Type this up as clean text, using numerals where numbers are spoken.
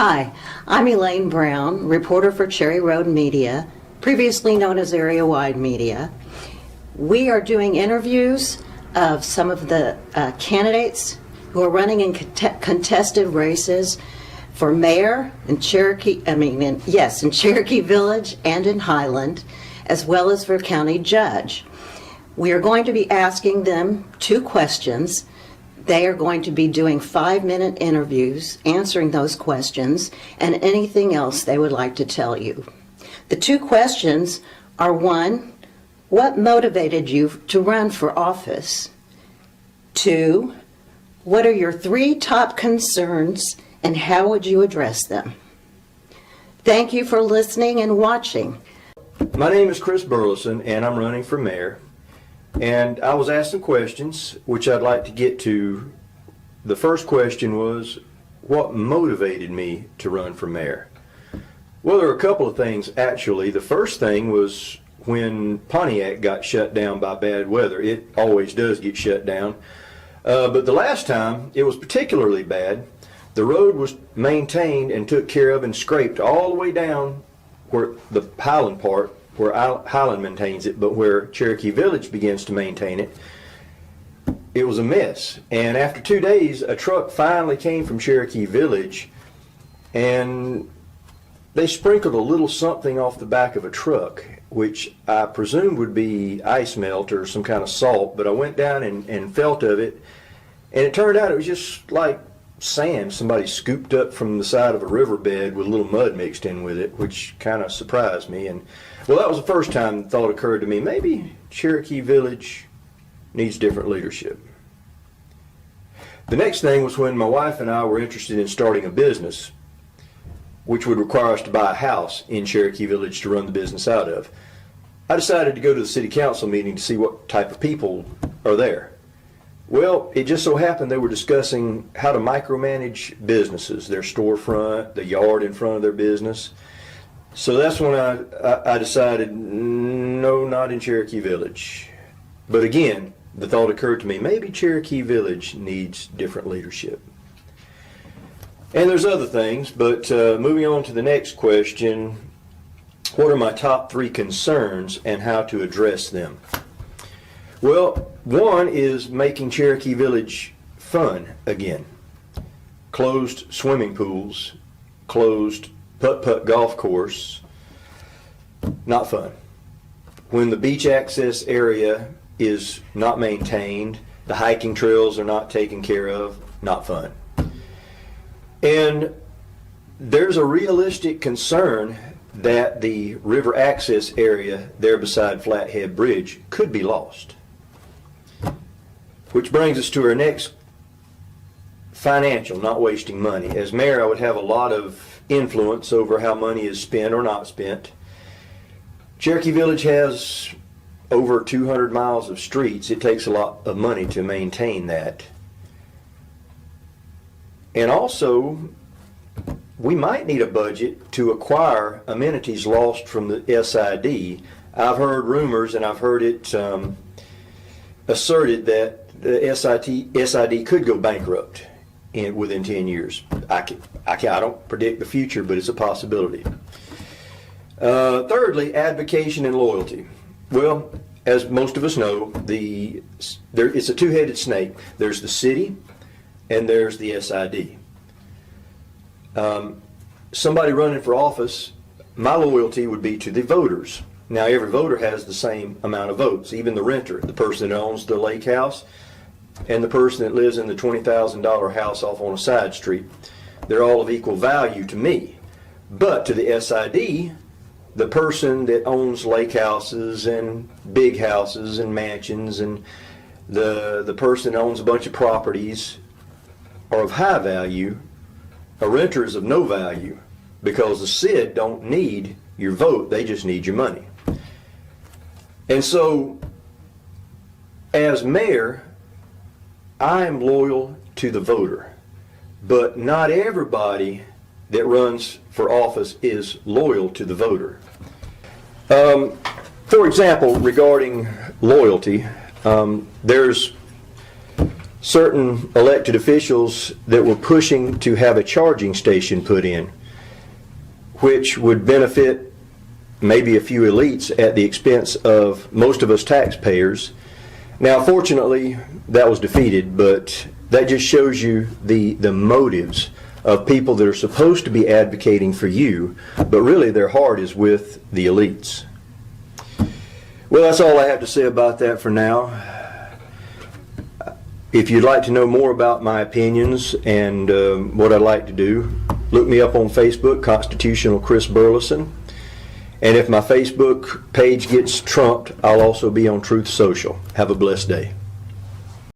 Hi, I'm Elaine Brown, reporter for Cherry Road Media, previously known as Area Wide Media. We are doing interviews of some of the candidates who are running in contested races for mayor in Cherokee, in Cherokee Village and in Highland, as well as for county judge. We are going to be asking them 2 questions. They are going to be doing 5-minute interviews, answering those questions, and anything else they would like to tell you. The 2 questions are: 1, what motivated you to run for office? 2, what are your 3 top concerns and how would you address them? Thank you for listening and watching. My name is Chris Burleson and I'm running for mayor. And I was asked some questions, which I'd like to get to. The first question was, what motivated me to run for mayor? Well, there are a couple of things, actually. The first thing was when Pontiac got shut down by bad weather. It always does get shut down. But the last time, it was particularly bad. The road was maintained and took care of and scraped all the way down where the Highland part, where Highland maintains it, but where Cherokee Village begins to maintain it, it was a mess. And after 2 days, a truck finally came from Cherokee Village, and they sprinkled a little something off the back of a truck, which I presumed would be ice melt or some kind of salt, but I went down and felt of it, and it turned out it was just like sand somebody scooped up from the side of a riverbed with a little mud mixed in with it, which kind of surprised me. And well, that was the first time the thought occurred to me, maybe Cherokee Village needs different leadership. The next thing was when my wife and I were interested in starting a business, which would require us to buy a house in Cherokee Village to run the business out of. I decided to go to the city council meeting to see what type of people are there. Well, it just so happened they were discussing how to micromanage businesses, their storefront, the yard in front of their business. So that's when I decided, no, not in Cherokee Village. But again, the thought occurred to me, maybe Cherokee Village needs different leadership. And there's other things, but moving on to the next question, what are my top 3 concerns and how to address them? Well, one is making Cherokee Village fun again. Closed swimming pools, closed putt-putt golf course, not fun. When the beach access area is not maintained, the hiking trails are not taken care of, not fun. And there's a realistic concern that the river access area there beside Flathead Bridge could be lost. Which brings us to our next, financial, not wasting money. As mayor, I would have a lot of influence over how money is spent or not spent. Cherokee Village has over 200 miles of streets. It takes a lot of money to maintain that. And also, we might need a budget to acquire amenities lost from the SID. I've heard rumors and I've heard it asserted that the SID could go bankrupt within 10 years. I don't predict the future, but it's a possibility. Thirdly, advocation and loyalty. Well, as most of us know, it's a 2-headed snake. There's the city and there's the SID. Somebody running for office, my loyalty would be to the voters. Now, every voter has the same amount of votes, even the renter, the person that owns the lake house, and the person that lives in the $20,000 house off on a side street. They're all of equal value to me. But to the SID, the person that owns lake houses and big houses and mansions and the person that owns a bunch of properties are of high value. A renter is of no value because the SID don't need your vote, they just need your money. And so, as mayor, I am loyal to the voter, but not everybody that runs for office is loyal to the voter. For example, regarding loyalty, there's certain elected officials that were pushing to have a charging station put in, which would benefit maybe a few elites at the expense of most of us taxpayers. Now, fortunately, that was defeated, but that just shows you the motives of people that are supposed to be advocating for you, but really their heart is with the elites. Well, that's all I have to say about that for now. If you'd like to know more about my opinions and what I'd like to do, look me up on Facebook, Constitutional Chris Burleson. And if my Facebook page gets trumped, I'll also be on Truth Social. Have a blessed day.